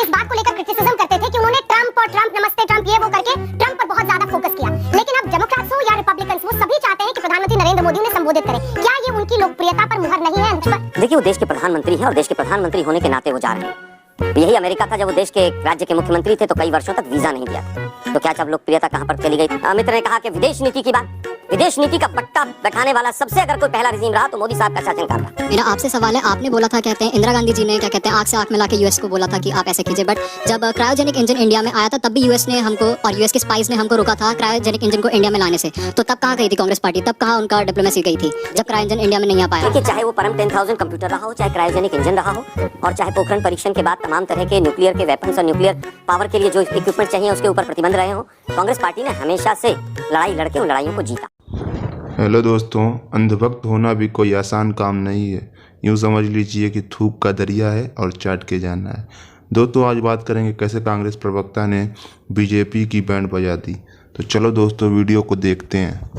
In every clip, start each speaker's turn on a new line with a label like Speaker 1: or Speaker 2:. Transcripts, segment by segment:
Speaker 1: इस बात को लेकर क्रिटिसिज्म करते थे कि उन्होंने ट्रम्प और ट्रम्प नमस्ते ट्रम्प ये वो करके ट्रम्प पर बहुत ज्यादा फोकस किया। लेकिन अब डेमोक्रेट्स हो या रिपब्लिकन्स, वो सभी चाहते हैं कि प्रधानमंत्री नरेंद्र मोदी उन्हें संबोधित करें। क्या ये उनकी लोकप्रियता पर मुहर नहीं है?
Speaker 2: देखिए, वो देश के प्रधानमंत्री हैं और देश के प्रधानमंत्री होने के नाते वो जा रहे हैं। यही अमेरिका था, जब वो देश के राज्य के मुख्यमंत्री थे तो कई वर्षों तक वीजा नहीं दिया था। तो क्या जब लोकप्रियता कहां पर चली गई? अमित ने कहा कि विदेश नीति की बात, विदेश नीति का पट्टा बैठाने वाला सबसे अगर कोई पहला रिजीम रहा तो मोदी साहब का शासनकाल रहा।
Speaker 3: मेरा आपसे सवाल है, आपने बोला था, कहते हैं इंदिरा गांधी जी ने क्या कहते हैं आंख से आंख मिला के यूएस को बोला था कि आप ऐसे कीजिए, बट जब क्रायोजेनिक इंजन इंडिया में आया था तब भी यूएस ने हमको और यूएस के स्पाइस ने हमको रोका था क्रायोजेनिक इंजन को इंडिया में लाने से। तो तब कहाँ गई थी कांग्रेस पार्टी? तब कहाँ उनका डिप्लोमेसी गई थी जब क्रायो इंजन इंडिया में नहीं आ पाया?
Speaker 2: देखिए, चाहे वो परम 10,000 कंप्यूटर रहा हो, चाहे क्रायोजेनिक इंजन रहा हो, और चाहे पोखरण परीक्षण के बाद तमाम तरह के न्यूक्लियर के वेपन्स और न्यूक्लियर पावर के लिए जो इक्विपमेंट चाहिए उसके ऊपर प्रतिबंध रहे हो, कांग्रेस पार्टी ने हमेशा से लड़ाई लड़के उन लड़ाइयों को जीता।
Speaker 4: हेलो दोस्तों, अंधभक्त होना भी कोई आसान काम नहीं है। यूँ समझ लीजिए कि थूक का दरिया है और चाट के जाना है। दोस्तों, आज बात करेंगे कैसे कांग्रेस प्रवक्ता ने बीजेपी की बैंड बजा दी। तो चलो दोस्तों, वीडियो को देखते हैं।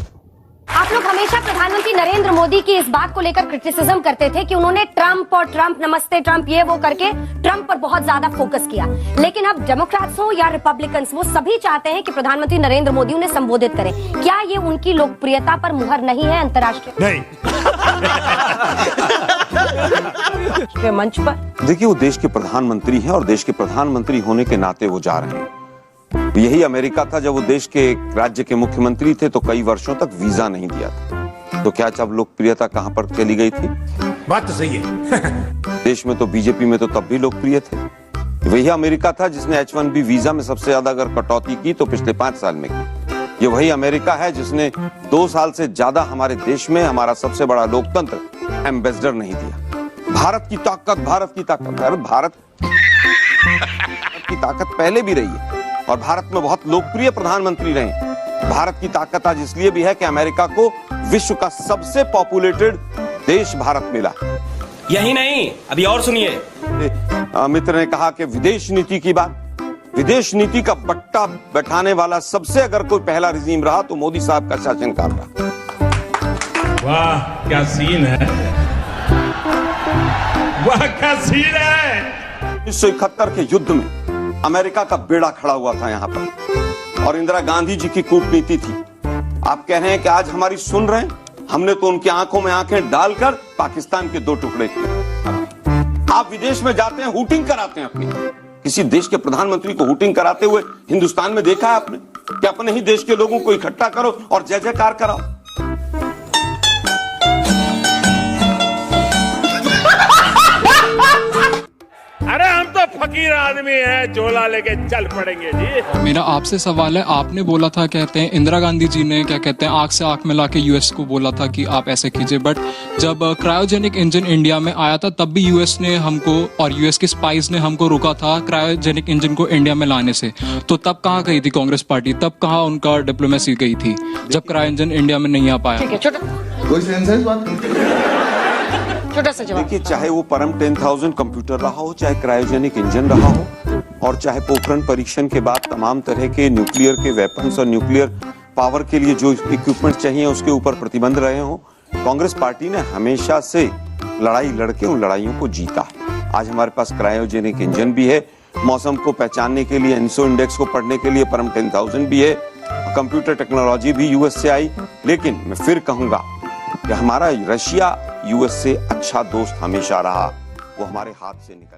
Speaker 1: आप लोग हमेशा प्रधानमंत्री नरेंद्र मोदी की इस बात को लेकर क्रिटिसिज्म करते थे कि उन्होंने ट्रम्प और ट्रम्प नमस्ते ट्रम्प ये वो करके ट्रम्प पर बहुत ज्यादा फोकस किया। लेकिन अब डेमोक्रेट्स हो या रिपब्लिकन्स, वो सभी चाहते हैं कि प्रधानमंत्री नरेंद्र मोदी उन्हें संबोधित करें। क्या ये उनकी लोकप्रियता पर मुहर नहीं है अंतर्राष्ट्रीय नहीं मंच पर?
Speaker 5: देखिए, वो देश के प्रधानमंत्री हैं और देश के प्रधानमंत्री होने के नाते वो जा रहे हैं। यही अमेरिका था, जब वो देश के राज्य के मुख्यमंत्री थे तो कई वर्षों तक वीजा नहीं दिया था। तो क्या जब लोकप्रियता कहां पर चली गई थी? बात तो सही है। देश में तो बीजेपी में तो तब भी लोकप्रिय थे। वही अमेरिका था जिसने H1B वीजा में सबसे ज्यादा अगर कटौती की तो पिछले 5 साल में की। ये वही अमेरिका है जिसने 2 साल से ज्यादा हमारे देश में हमारा सबसे बड़ा लोकतंत्र एम्बेसडर नहीं दिया। भारत की ताकत, भारत की ताकत पहले भी रही है और भारत में बहुत लोकप्रिय प्रधानमंत्री रहे। भारत की ताकत आज इसलिए भी है कि अमेरिका को विश्व का सबसे पॉपुलेटेड देश भारत मिला।
Speaker 6: यही नहीं, अभी और सुनिए।
Speaker 5: अमित ने कहा कि विदेश नीति की बात, विदेश नीति का पट्टा बैठाने वाला सबसे अगर कोई पहला रिजीम रहा तो मोदी साहब का शासनकाल रहा।
Speaker 6: वाह क्या सीन है, वाह क्या सीन है।
Speaker 5: 1971 के युद्ध में अमेरिका का बेड़ा खड़ा हुआ था यहाँ पर और इंदिरा गांधी जी की कूटनीति थी। आप कह रहे हैं कि आज हमारी सुन रहे हैं, हमने तो उनकी आंखों में आंखें डालकर पाकिस्तान के 2 टुकड़े किए। आप विदेश में जाते हैं, हूटिंग कराते हैं अपनी। किसी देश के प्रधानमंत्री को हूटिंग कराते हुए हिंदुस्तान में देखा है आपने? कि अपने ही देश के लोगों को इकट्ठा करो और जय जयकार कराओ।
Speaker 6: अरे हम तो फकीर आदमी हैं, झोला लेके चल पड़ेंगे जी।
Speaker 7: मेरा आपसे सवाल है, आपने बोला था, कहते हैं इंदिरा गांधी जी ने क्या कहते हैं आंख से आंख मिला के यूएस को बोला था कि आप ऐसे कीजिए, बट जब क्रायोजेनिक इंजन इंडिया में आया था तब भी यूएस ने हमको और यूएस के स्पाइस ने हमको रोका था क्रायोजेनिक इंजन को इंडिया में लाने से। तो तब कहाँ गई थी कांग्रेस पार्टी? तब कहाँ उनका डिप्लोमेसी गई थी जब क्रायो इंजन इंडिया में नहीं आ पाया?
Speaker 1: ठीक है, छोटा सा जवाब।
Speaker 5: देखिए, चाहे वो परम 10,000 कंप्यूटर रहा हो, चाहे क्रायोजेनिक इंजन रहा हो, और चाहे पोखरण परीक्षण के बाद तमाम तरह के न्यूक्लियर के वेपन्स और न्यूक्लियर पावर के लिए जो इक्विपमेंट चाहिए उसके ऊपर प्रतिबंध रहे हो, कांग्रेस पार्टी ने हमेशा से लड़ाई लड़के उन लड़ाइयों को जीता है। आज हमारे पास क्रायोजेनिक इंजन भी है, मौसम को पहचानने के लिए एनसो इंडेक्स को पढ़ने के लिए परम 10,000 भी है, कंप्यूटर टेक्नोलॉजी भी यूएस से आई। लेकिन मैं फिर कहूंगा कि हमारा रशिया यूएस से अच्छा दोस्त हमेशा रहा, वो हमारे हाथ से निकल